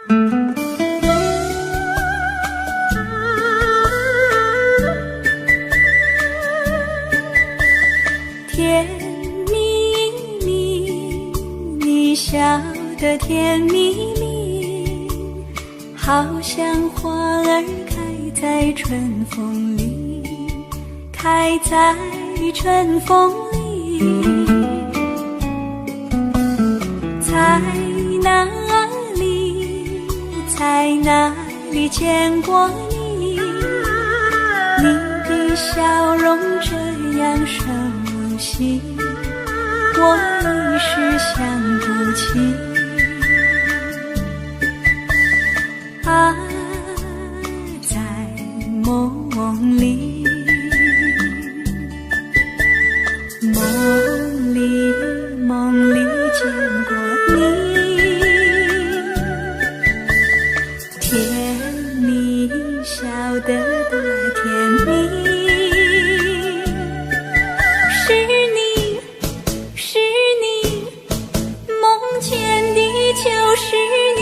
甜蜜蜜，你笑得甜蜜蜜，好像花儿开在春风里，开在春风里。在哪里，在哪里见过你？你的笑容这样熟悉，我一时想不起。啊，在梦里，梦里见过你，甜蜜笑得多甜蜜。是你，梦见的就是你。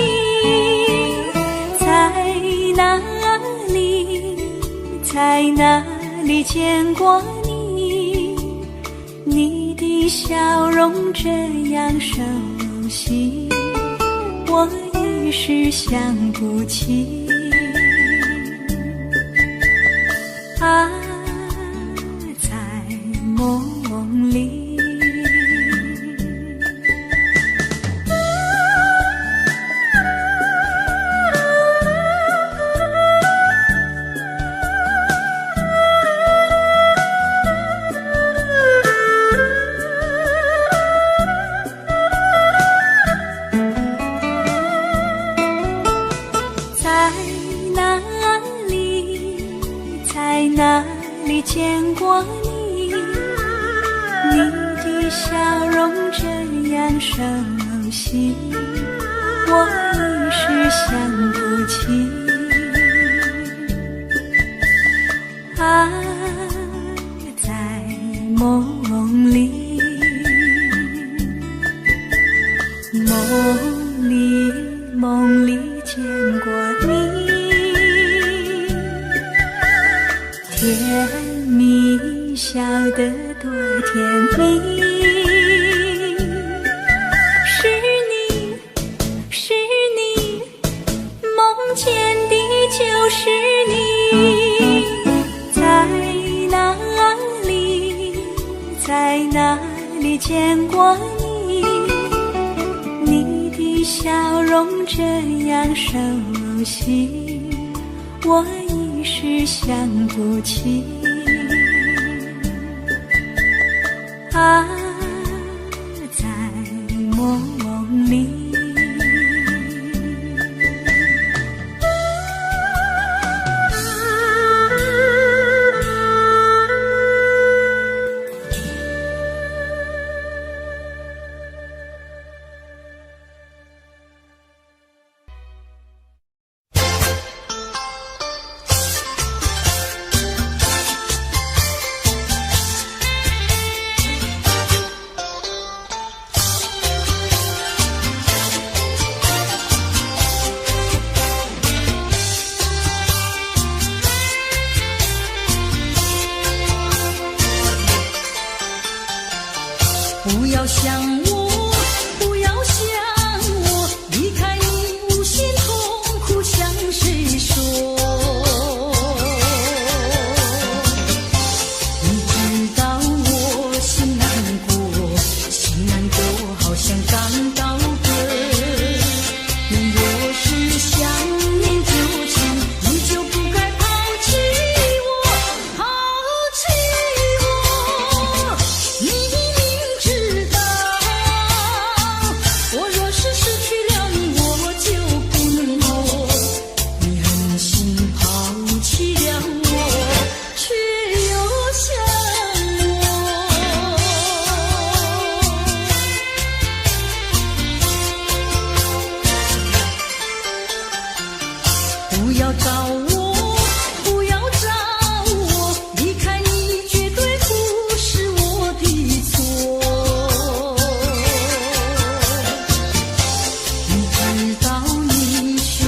在哪里见过你？你的笑容这样熟悉，我一时想不起。啊，在梦里。在哪里见过你？你的笑容这样熟悉，我一时想不起。啊，在梦里，梦里见过你。甜蜜笑得多甜蜜，是你，梦见的就是你。在哪里见过你？你的笑容这样熟悉，我一时想不起。啊，在梦里。不要想我，不要想我，离开你无限痛苦向谁说？你知道我心难过，心难过好像刚到歌。你若是想念旧情，你就不该抛弃我，抛弃我。你知道，我若是失去了你，我就不能活。你狠心抛弃了我，却又想我。不要找我，不要找我，离开你绝对不是我的错。你知道你需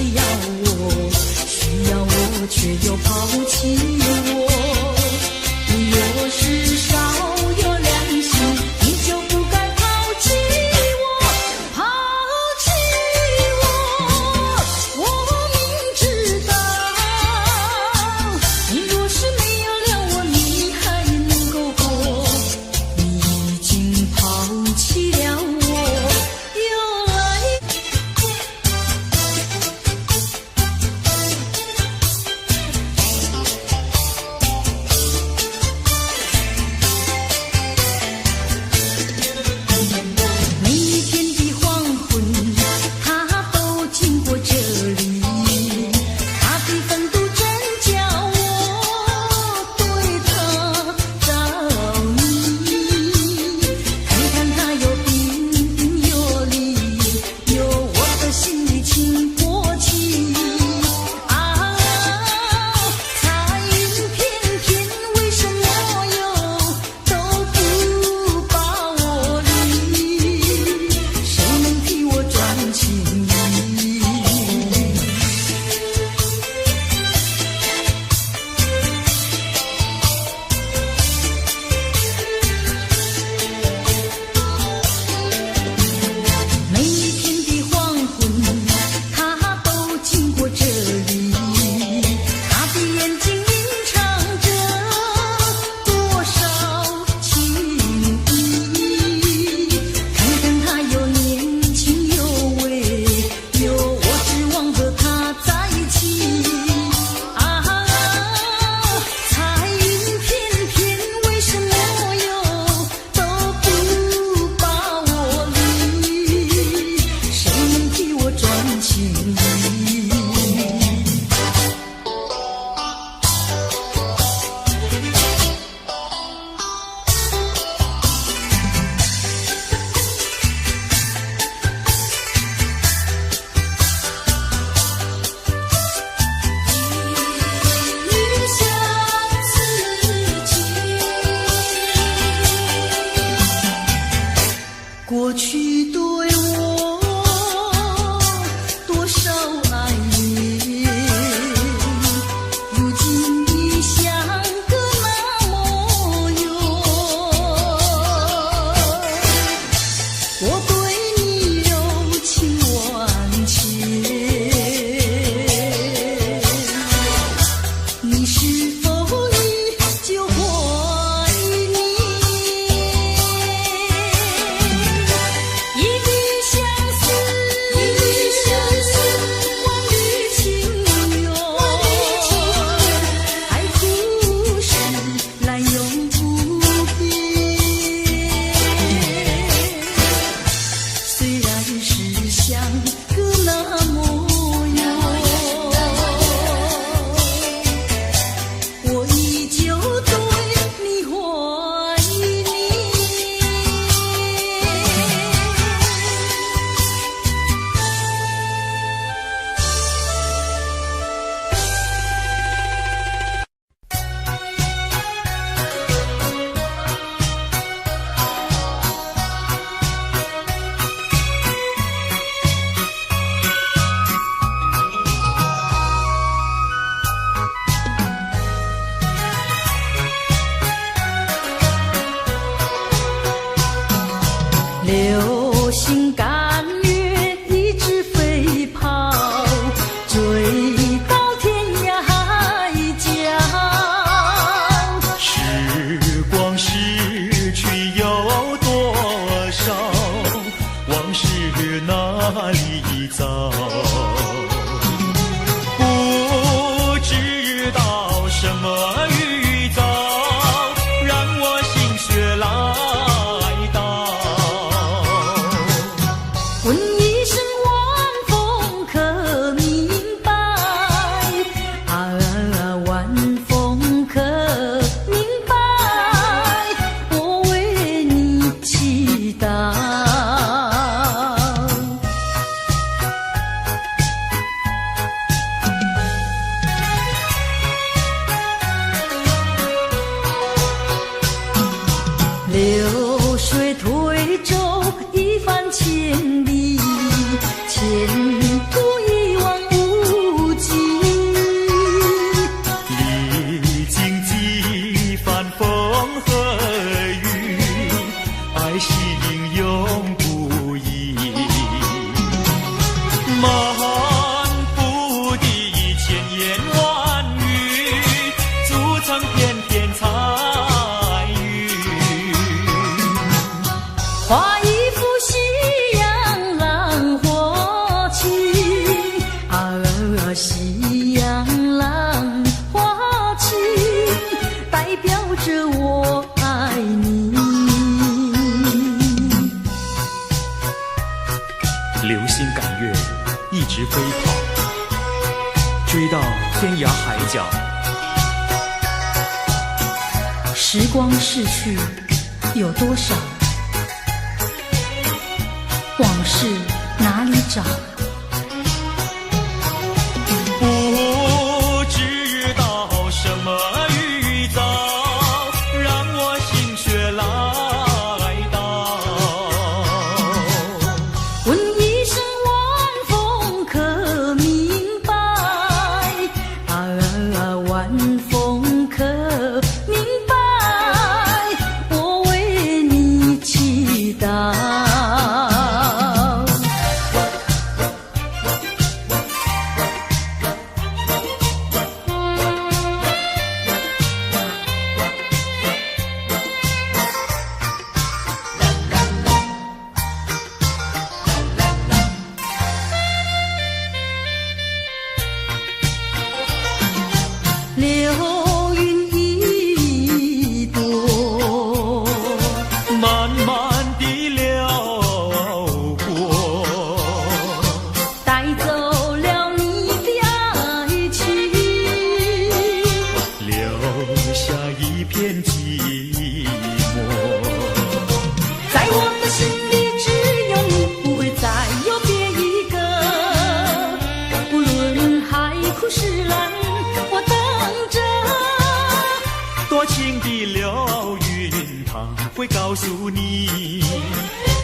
追到天涯海角。时光逝去有多少？往事哪里找？不知道什么预兆，让我心血来到。问一声晚风可明白？晚风可明白？我为你祈祷。流云一朵，慢慢地流过，带走了你的爱情，留下一片寂寞。在我的心里只有你，不会再有别一个。不论海枯石烂，我等着。多情的流云，它会告诉你，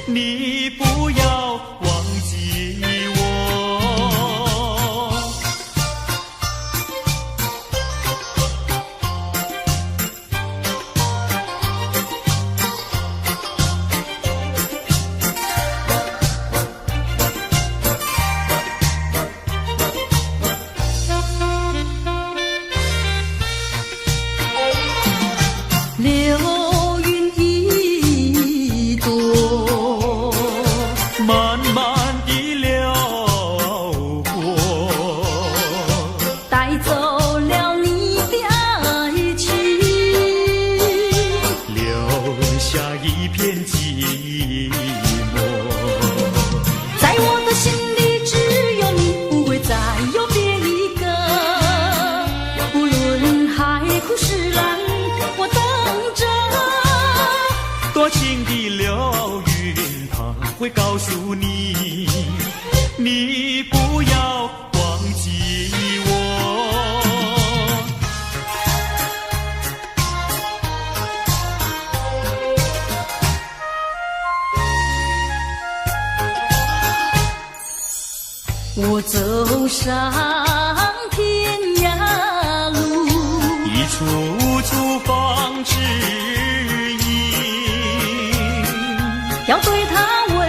你不要忘记我。流云一朵，慢慢地流过，带走了你的爱情，留下一片寂寞。在我的心里只有你，不会再有别一个。不论海枯石烂，我等着。多情的流云，它会告诉你，你不要忘记我。我走上天涯路，一处处放指引，要对他问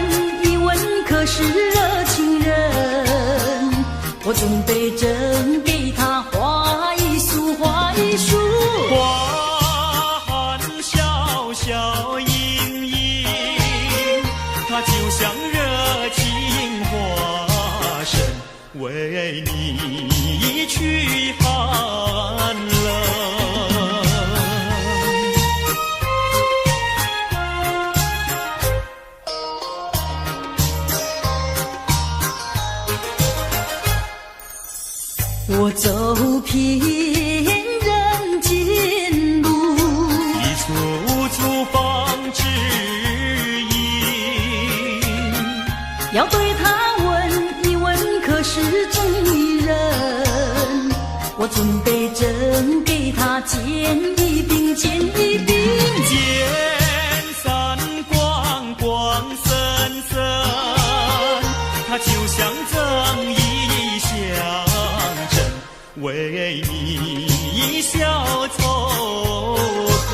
一问，可是热情人？我准备真给他画一束，画一束。花含笑笑盈盈，它就像热情化身，为你去寒冷。我走遍人间路，一处处放指引，要对他问一问，可是真一人？我准备真给他见一并，见一并。见散光光森森，它就像正义象征，为你消愁恨。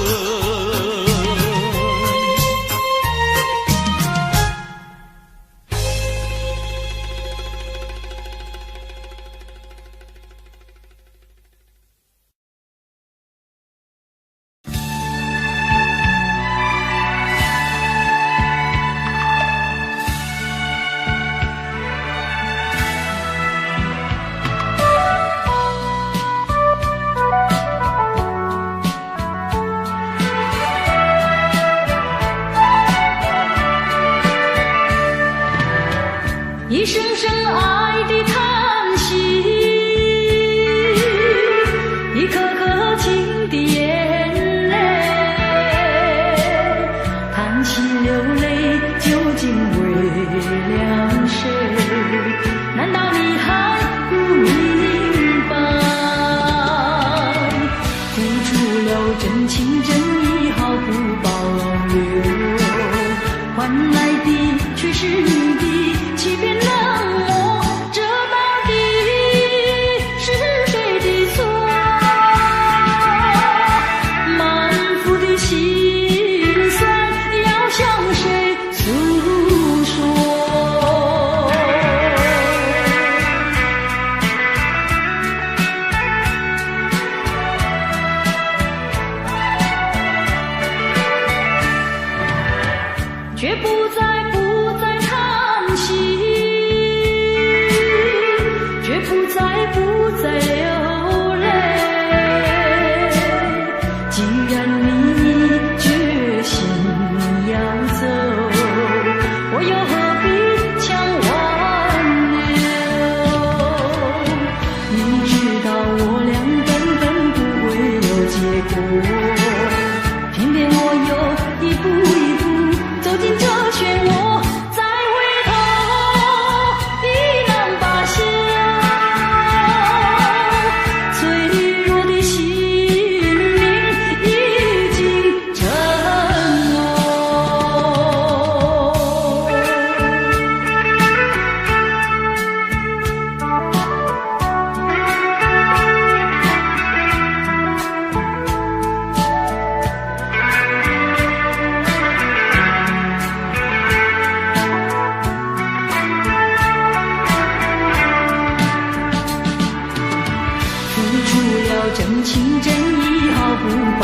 真情真意毫不保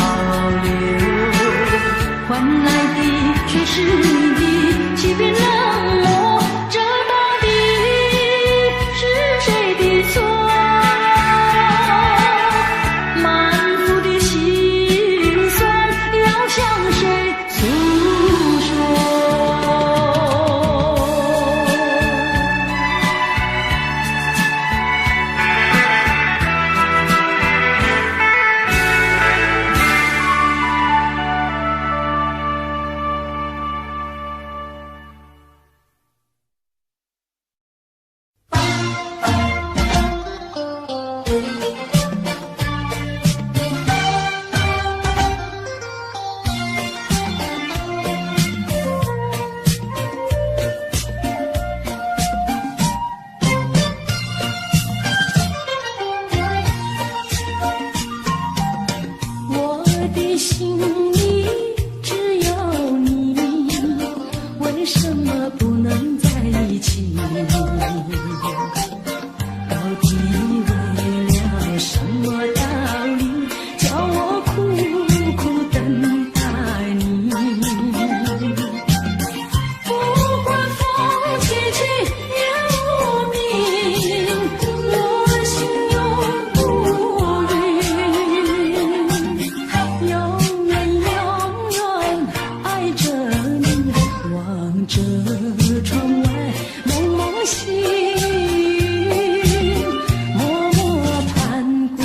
留，换来的却是你的欺骗冷漠，这到底是谁的错？满腹的心酸要向谁诉说？默默盼过。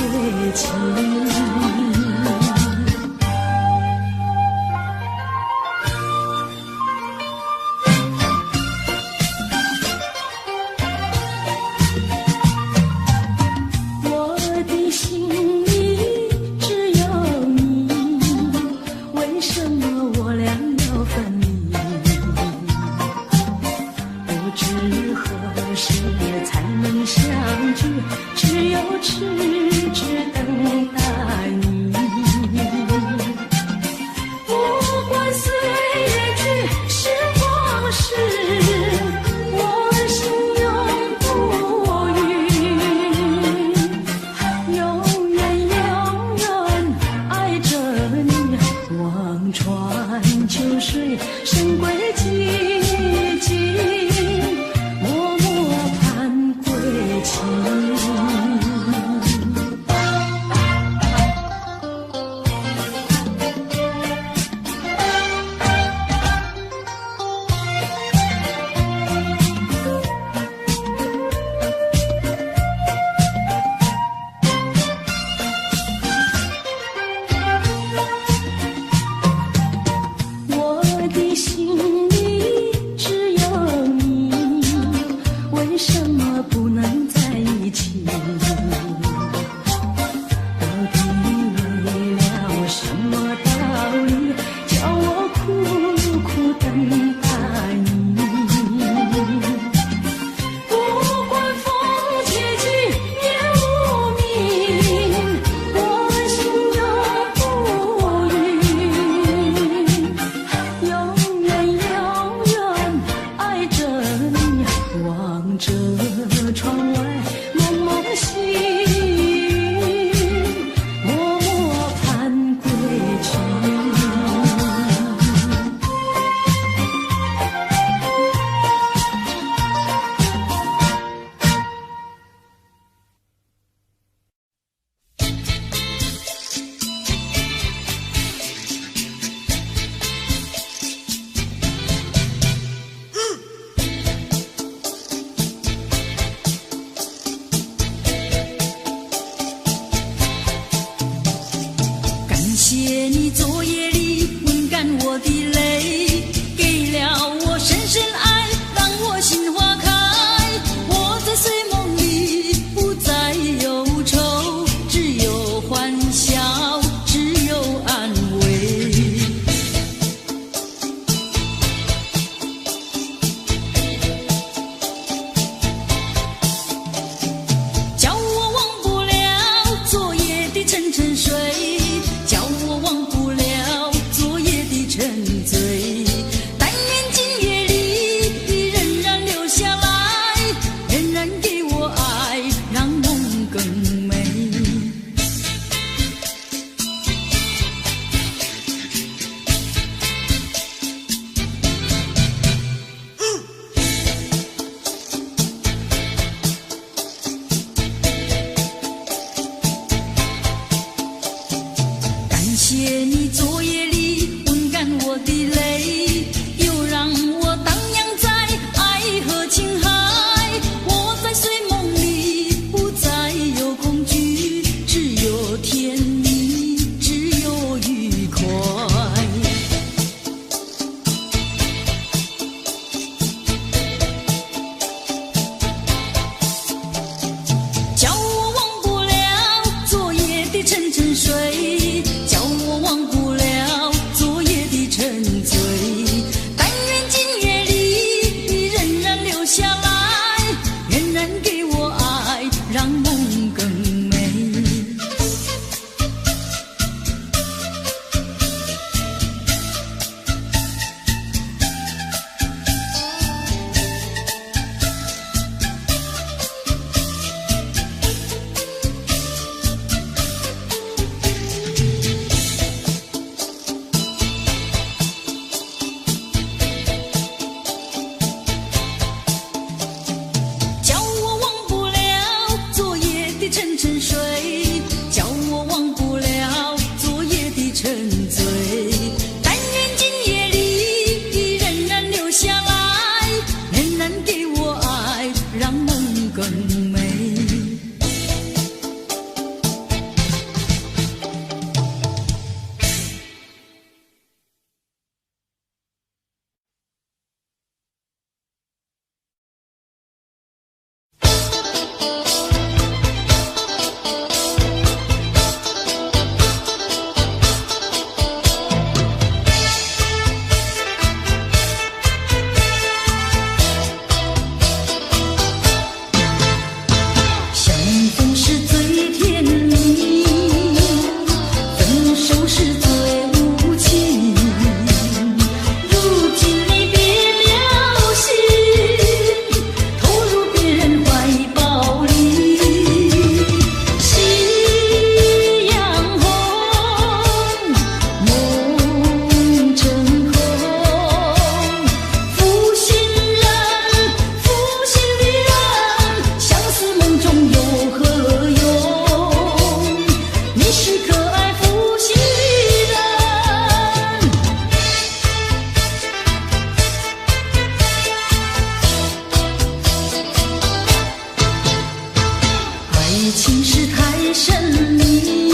情是太神秘，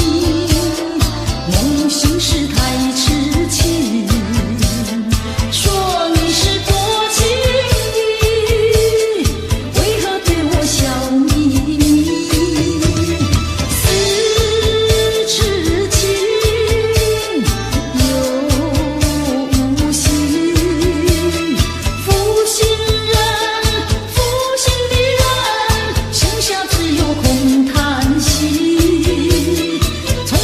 梦醒是太痴情。说你是多情的，为何对我笑眯眯？似痴情又无心，负心人，负心的人，剩下只有空叹息。从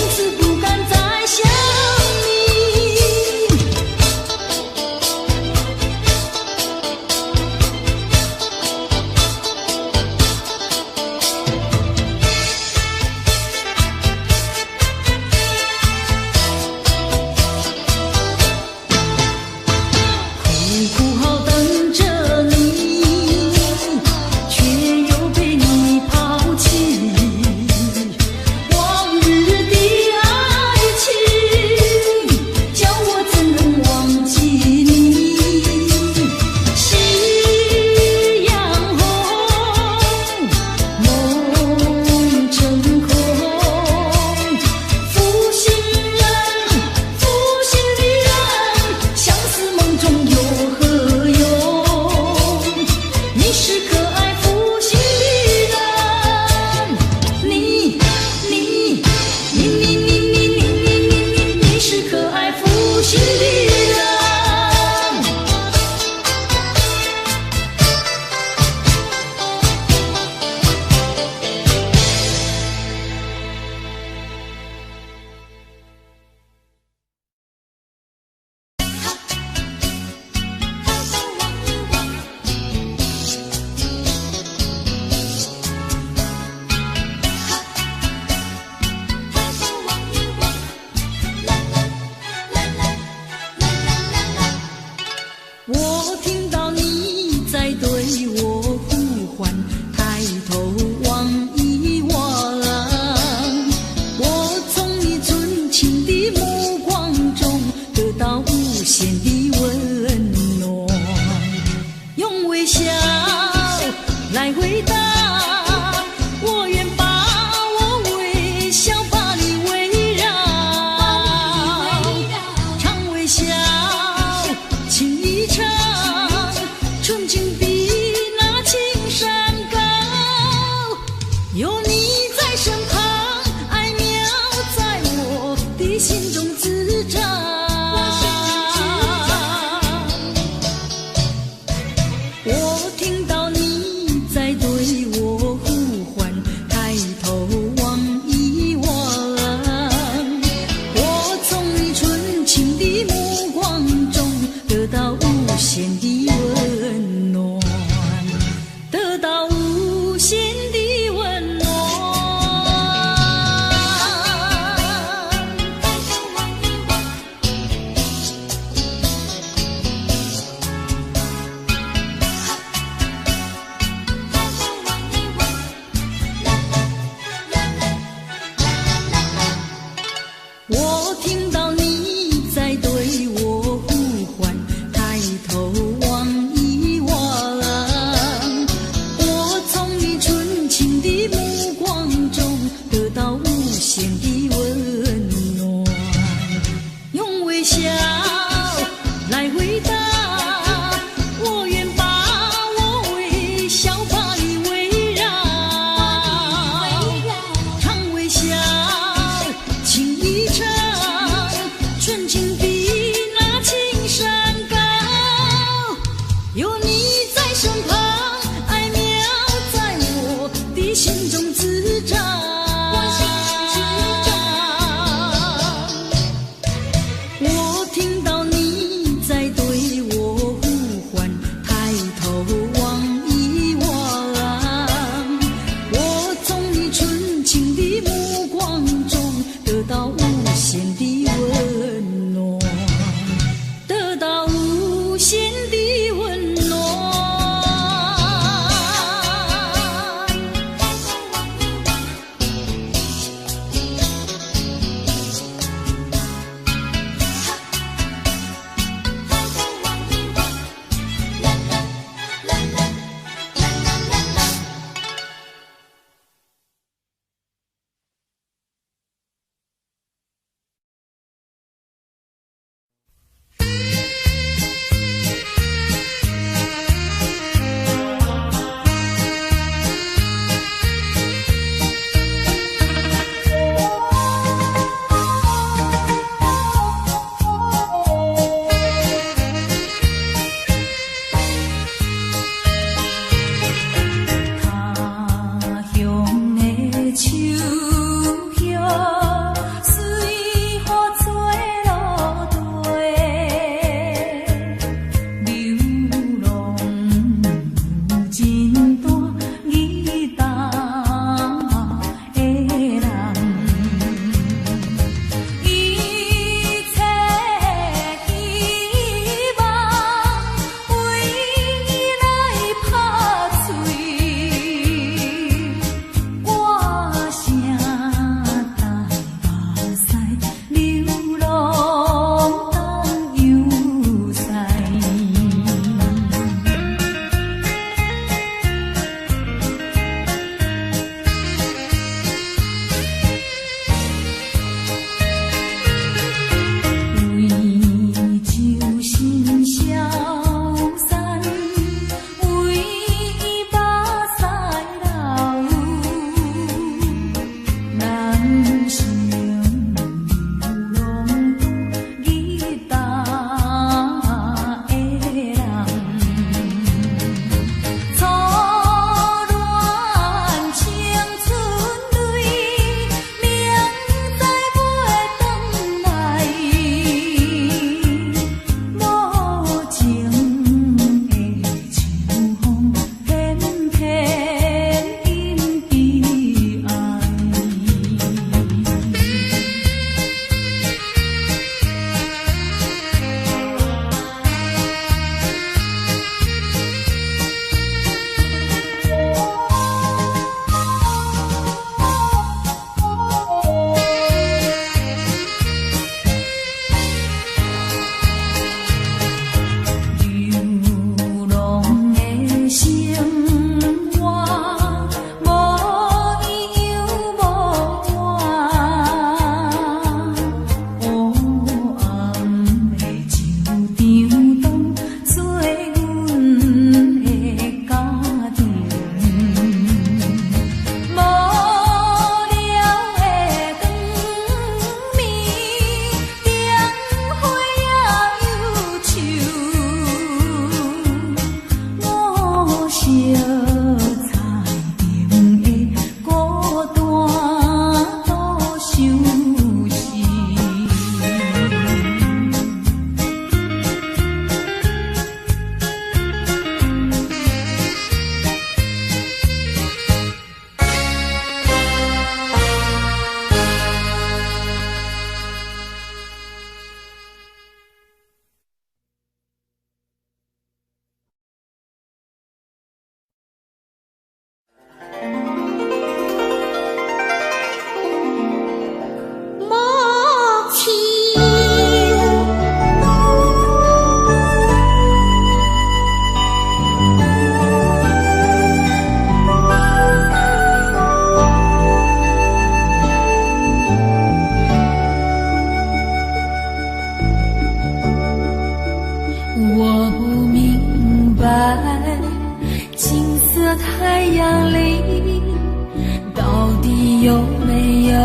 有没有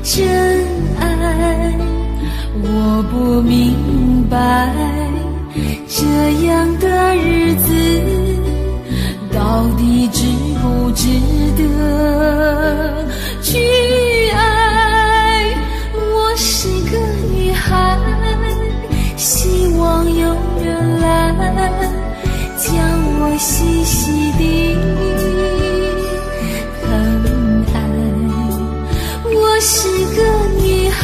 真爱？我不明白，这样的日子到底值不值得去爱？我是个女孩，希望有人来将我细细地疼爱。我是个女孩，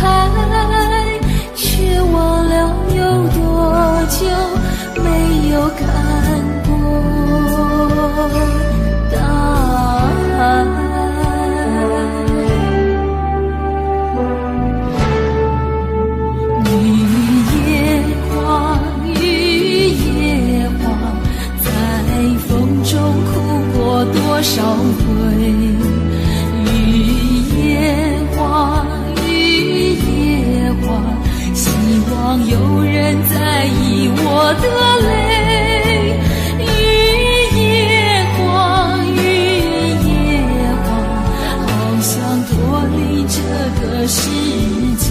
却忘了有多久没有看过大爱。多少回雨夜花，雨夜花，希望有人在意我的泪。雨夜花，雨夜花，好想脱离这个世界，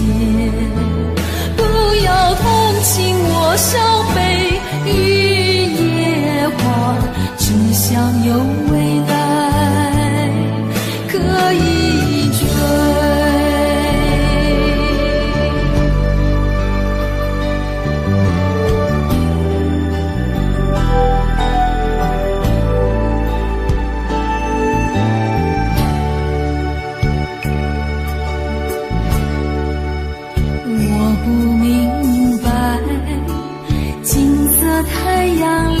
不要同情我伤悲。雨夜花，只想有未来可以追。我不明白，金色太阳里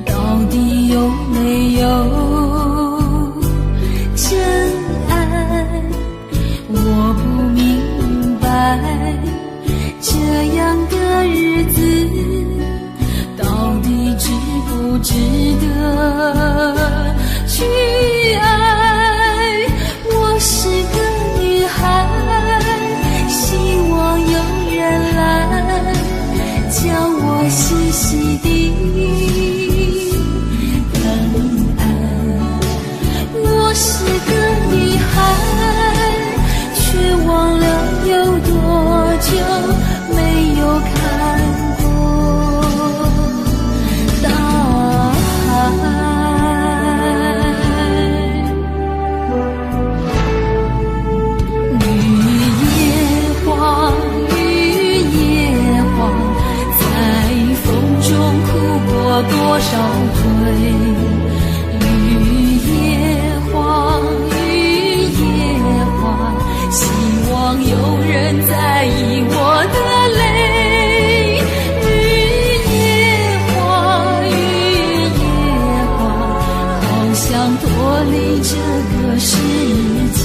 到底有没有真爱？我不明白，这样的日子到底值不值得去爱？我是个女孩，希望有人来将我细细地我是个女孩，却忘了有多久没有看过大海。雨夜花，雨夜花，在风中哭过多少回。希望有人在意我的泪。雨夜花，雨夜花，好想脱离这个世界，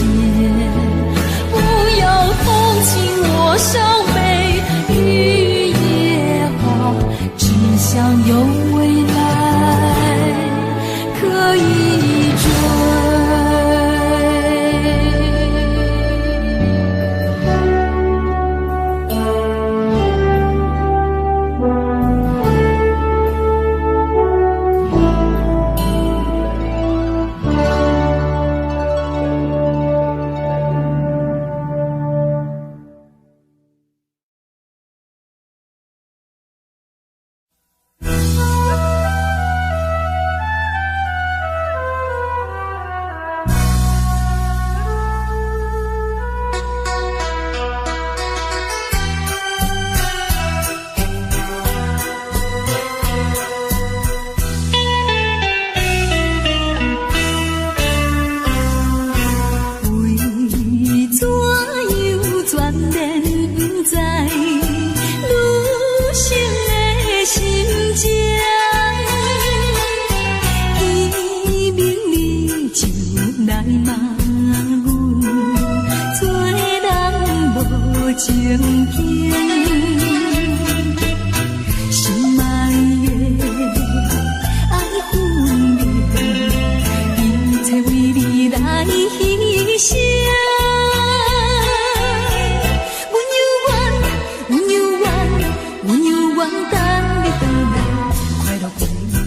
不要同情我伤悲。雨夜花，只想有未来可以追。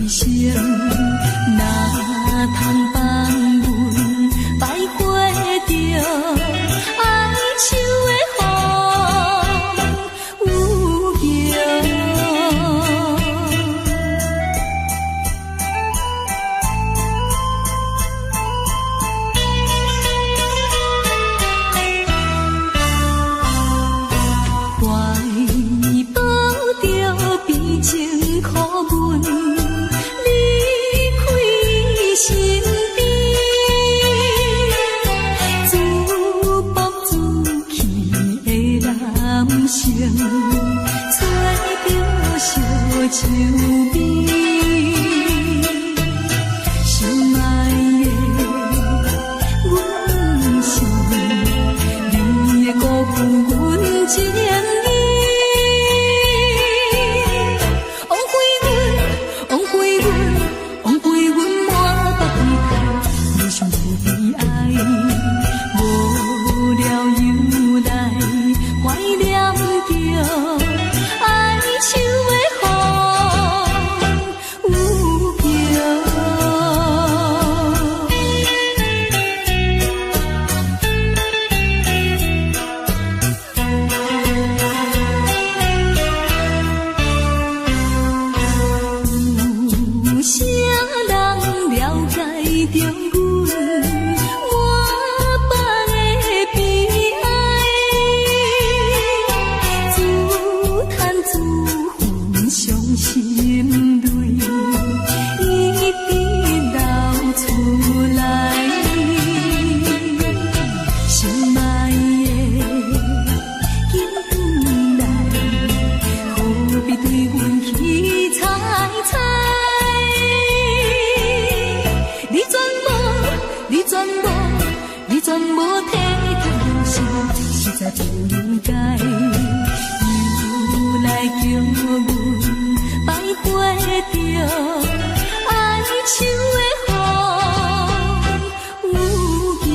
生，哪通帮你全无体贴用心，实在不应该又来叫阮摆花着哀愁的风有情。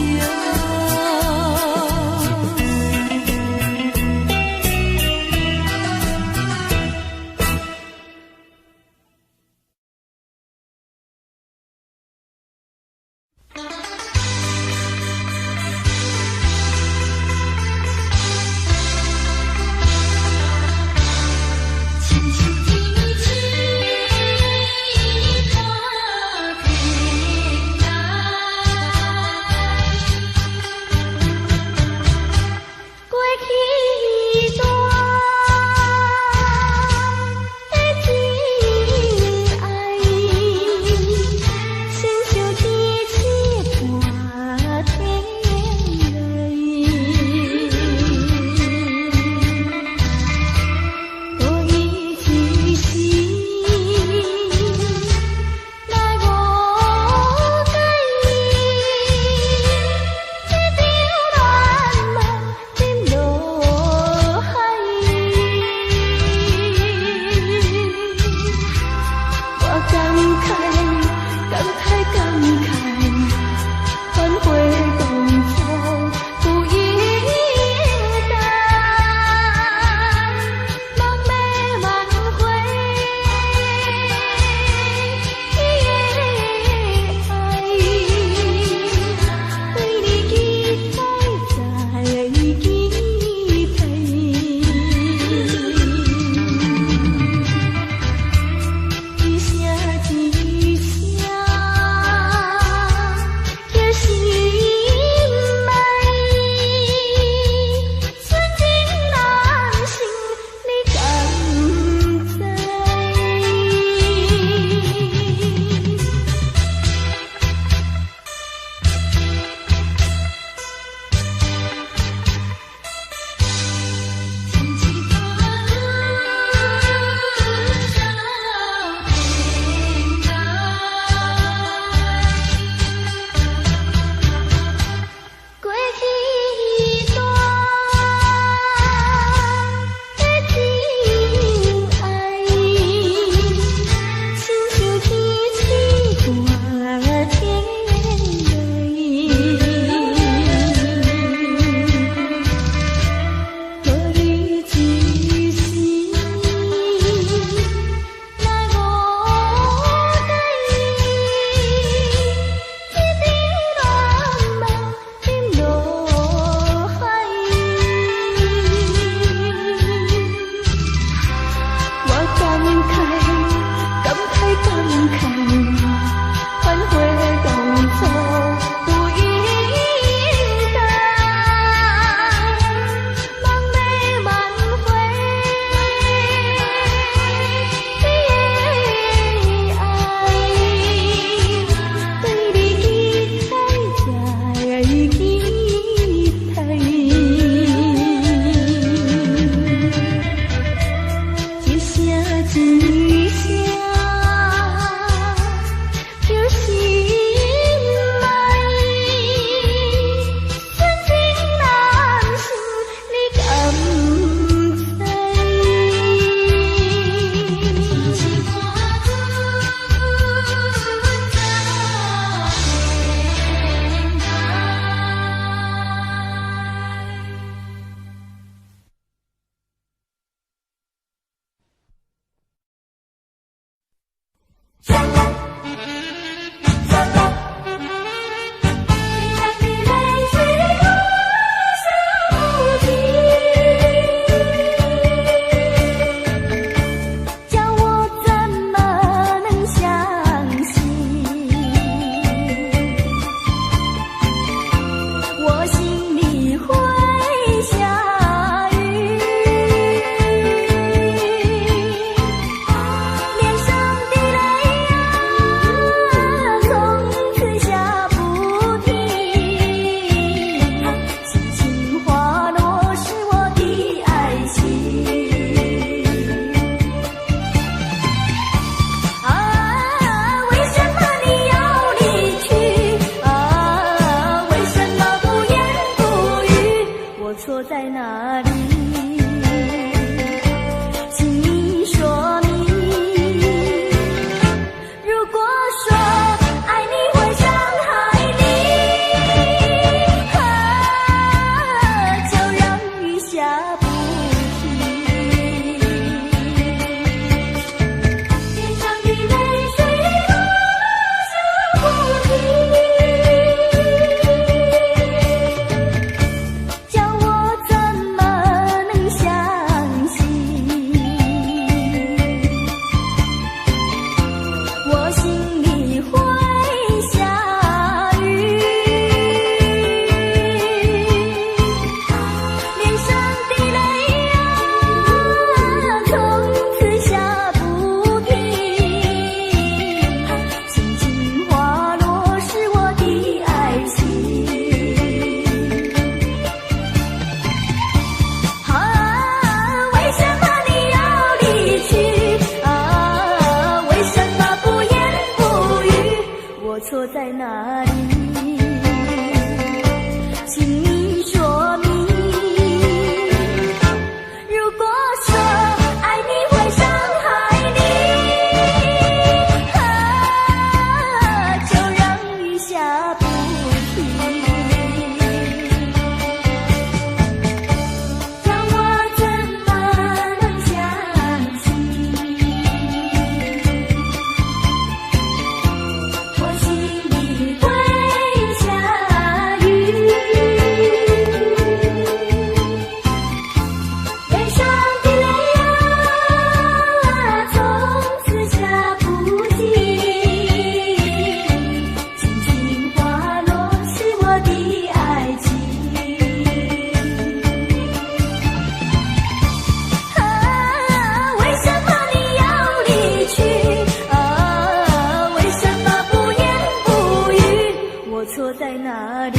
哪里？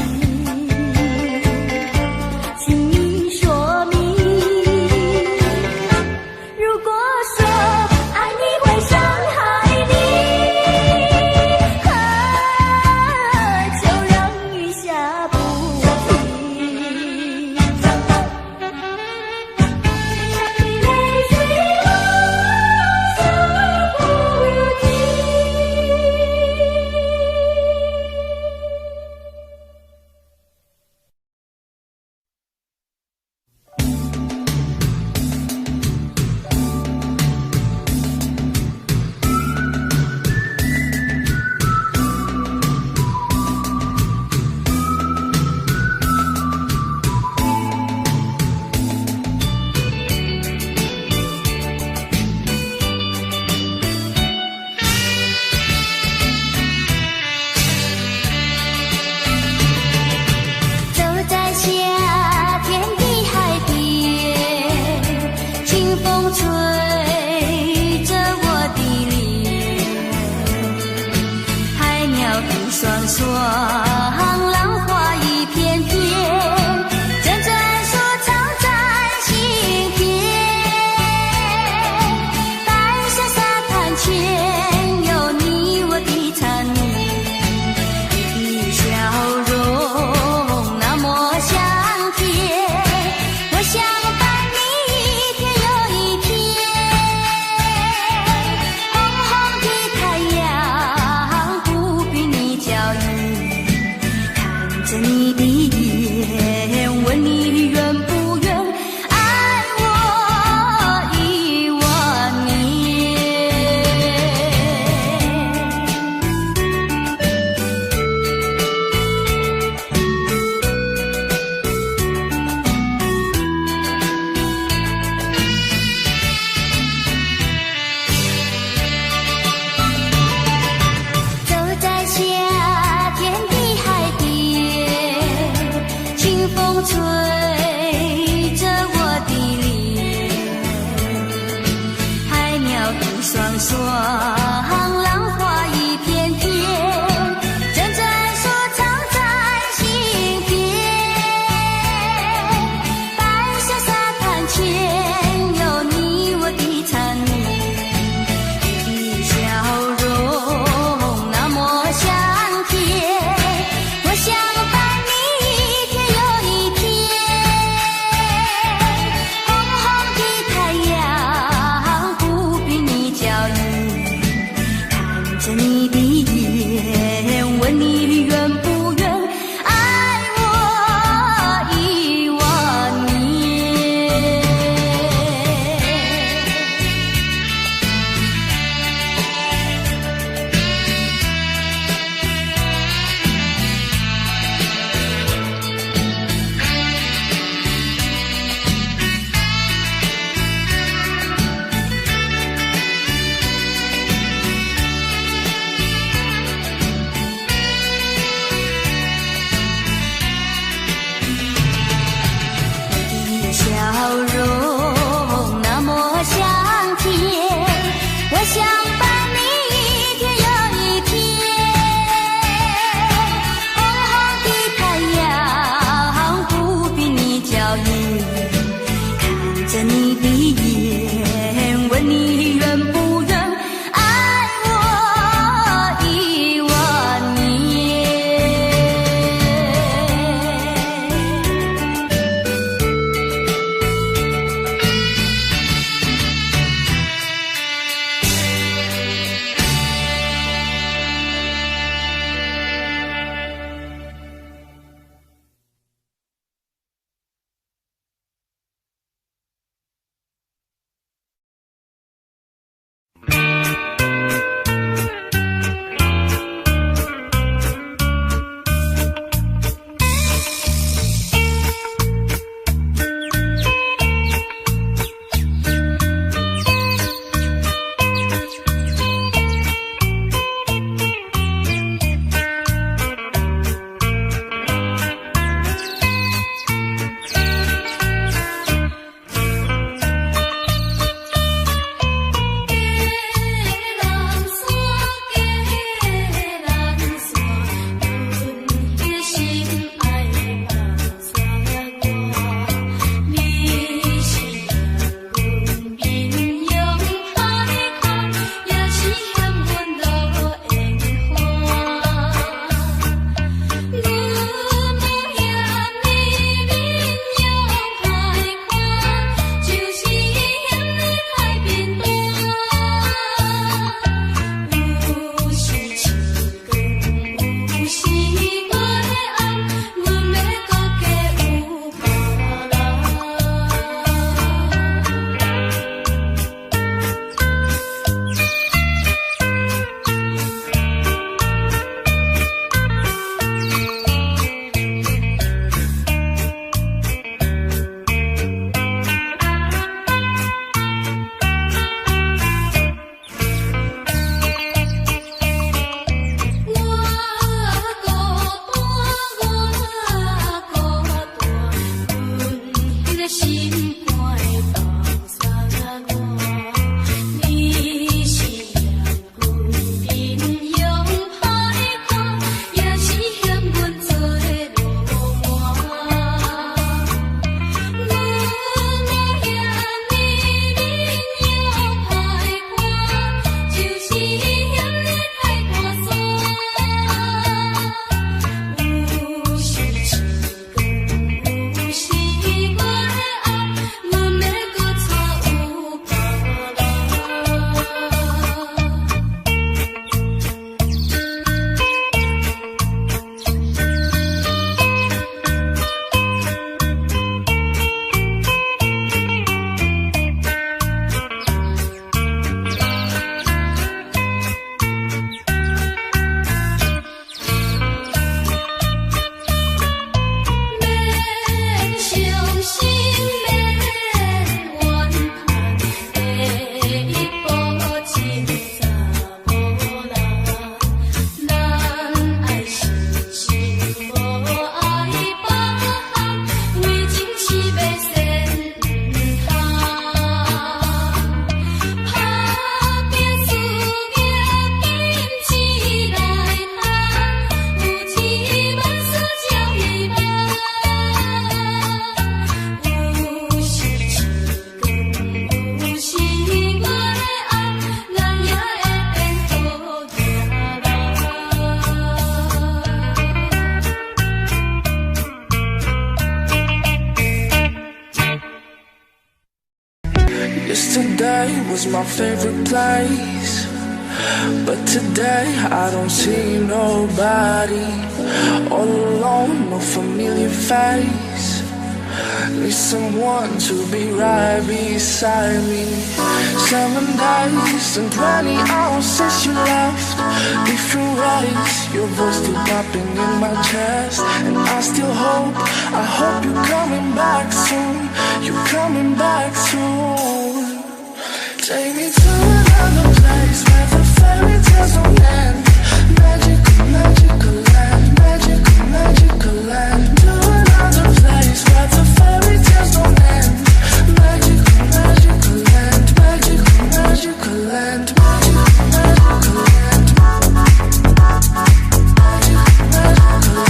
请你说明。如果说爱你会伤害你，就让雨下不停。泪水落下不停。走在夏天的海边，清风吹着我的脸，海鸟吐双双，浪花一片片，阵阵说唱在心田。白沙沙滩前有你我的缠绵，你的笑容那么香甜，我想伴你一天又一天。红红的太阳不比你娇艳，看着你的眼，问你愿不愿爱我1万年。走在夏天的海边，清风吹着我的脸，海鸟吐双双，浪花一片片，阵阵说唱在心田。白沙沙滩前有你我的缠绵，你的笑容那么香甜，我想伴你一天又一天。红红的太阳不比你娇艳，看 night was my favorite place, but today I don't see nobody. All alone, no familiar face. Need someone to be right beside me. 7 days and 20 hours since you left. Different ways, your voice still popping in my chest. And I still hope, I hope you're coming back soon. You're coming back soon. Take me to another place where the fairy tales don't end. Magical, magical land, magical, magical land. To another place where the fairy tales don't end. Magical, magical land, magical, magical land, magical, magical land. Magical, magical land.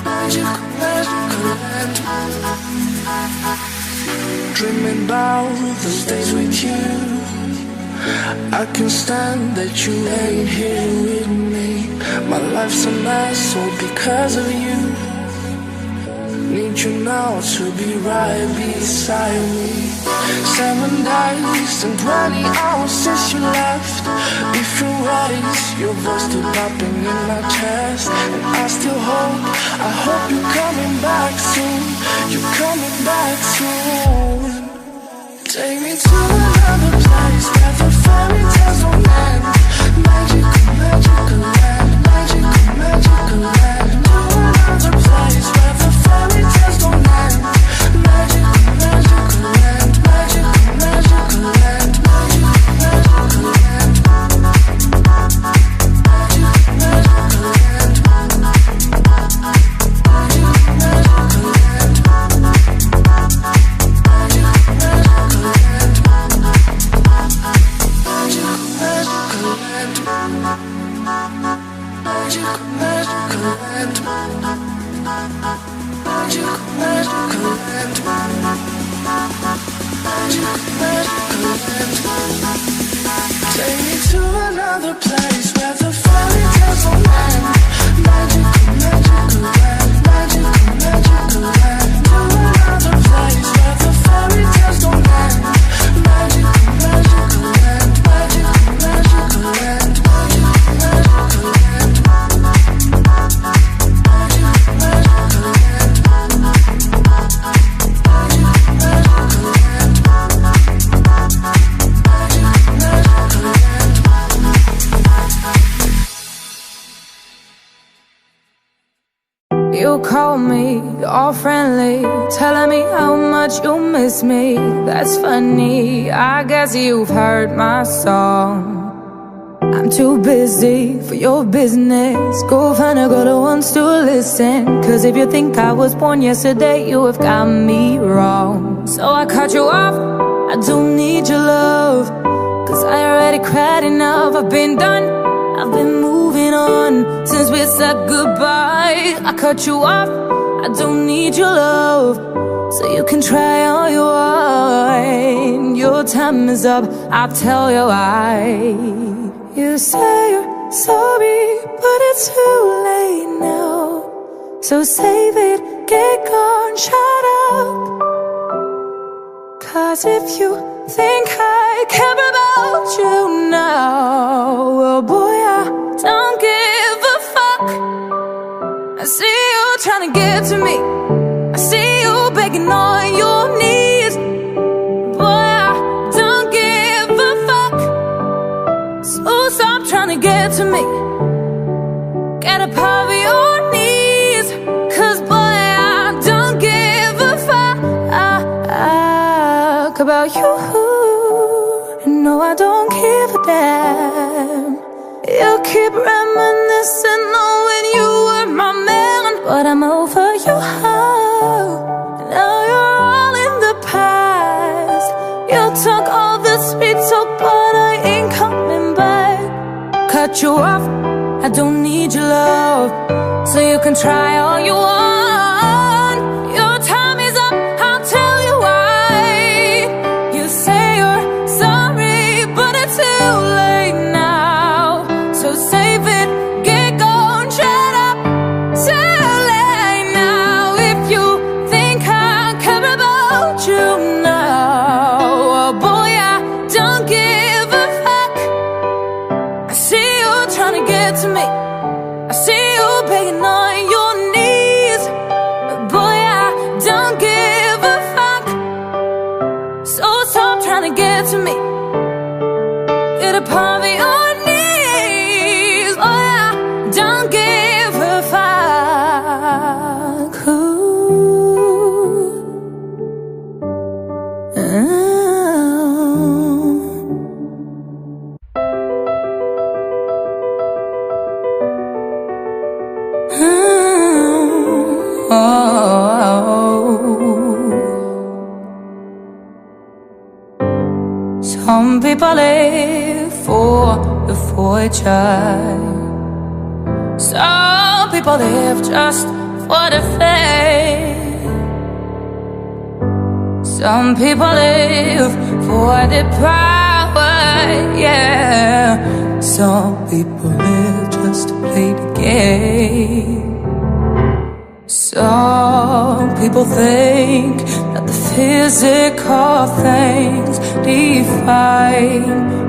Magical, magical land. Dreaming about those days with you. I can't stand that you ain't here with me. My life's a mess all because of you. Need you now to be right beside me. 7 days and 20 hours since you left. Different ways, your voice still popping in my chest. And I still hope, I hope you're coming back soon. You're coming back soon. Take me to another place where the fairy tales don't end. Magical, magical land, magical, magical land. To another place where the fairy tales don't end. Magical, magical land, magical, magical land, magical, magical land. Magical, magical land. Magical, magical land. Take me to another place where the fairy tales don't end. Magical, magical land, magical, magical land. To another place where the fairy tales don't end. Magical, magical land, magical, magical land, magical, magical land. Magical, magical land. Magical, magical land. You call me all friendly, telling me how much you miss me. That's funny, I guess you've heard my song. I'm too busy for your business. Go find a girl who wants to listen. Cause if you think I was born yesterday, you have got me wrong. So I cut you off, I don't need your love. Cause I already cried enough, I've been done, I've been moving on since we said goodbye. I cut you off, I don't need your love. So you can try all you want. Your time is up, I'll tell you why. You say you're sorry, but it's too late now. So save it, get gone, shut up. Cause if you think I care about you now, well boy, I don't give a fuck. I see you trying to get to me, I see you begging on your knees. Boy, I don't give a fuck. So stop trying to get to me, get up off your knees. Cause boy, I don't give a fuck about you. No, I don't give a damn. You keep reminiscing on when you were my man, but I'm over you. Now you're all in the past. You took all the sweet talk, but I ain't coming back. Cut you off, I don't need your love. So you can try all you want. Your time is up, I'll tell you why. You say you're sorry, but it's too people live for the fortune. Some people live just for the fame. Some people live for the power, yeah. Some people live just to play the game. Some people think that the physical things define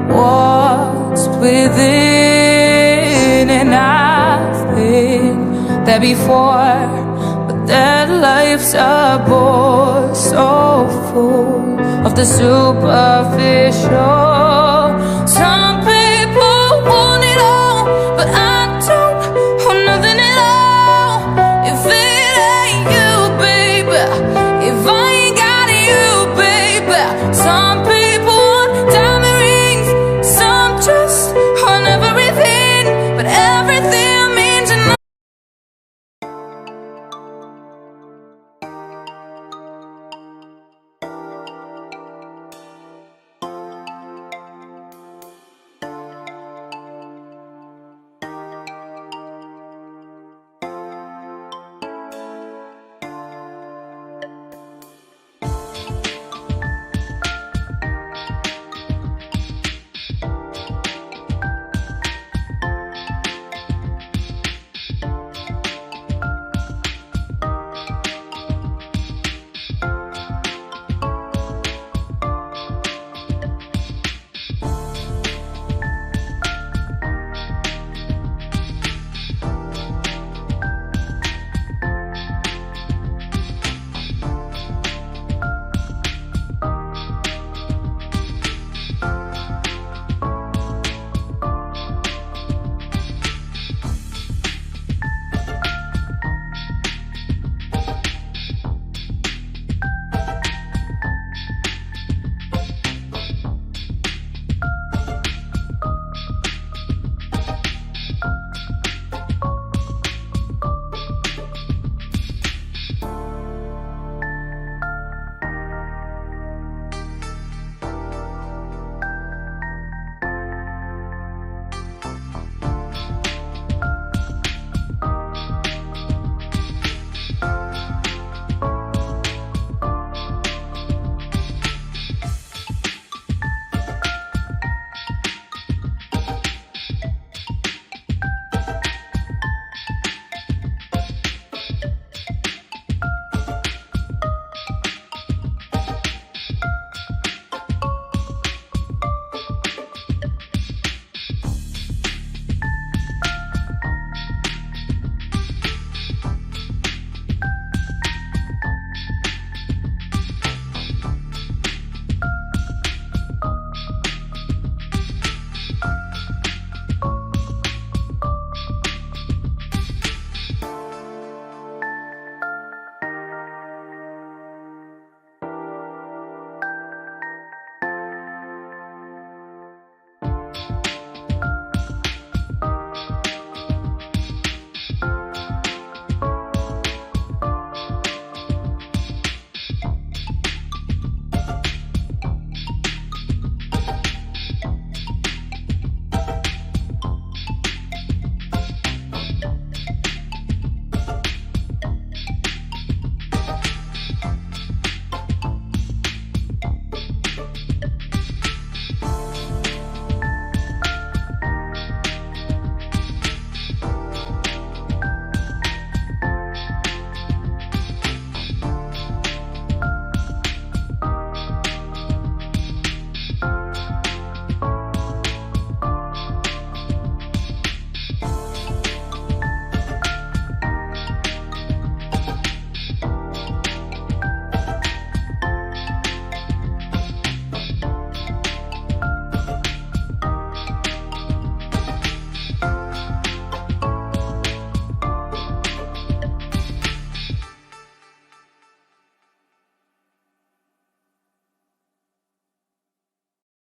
what's within. And I've been there before, but their lives are bored, so full of the superficial.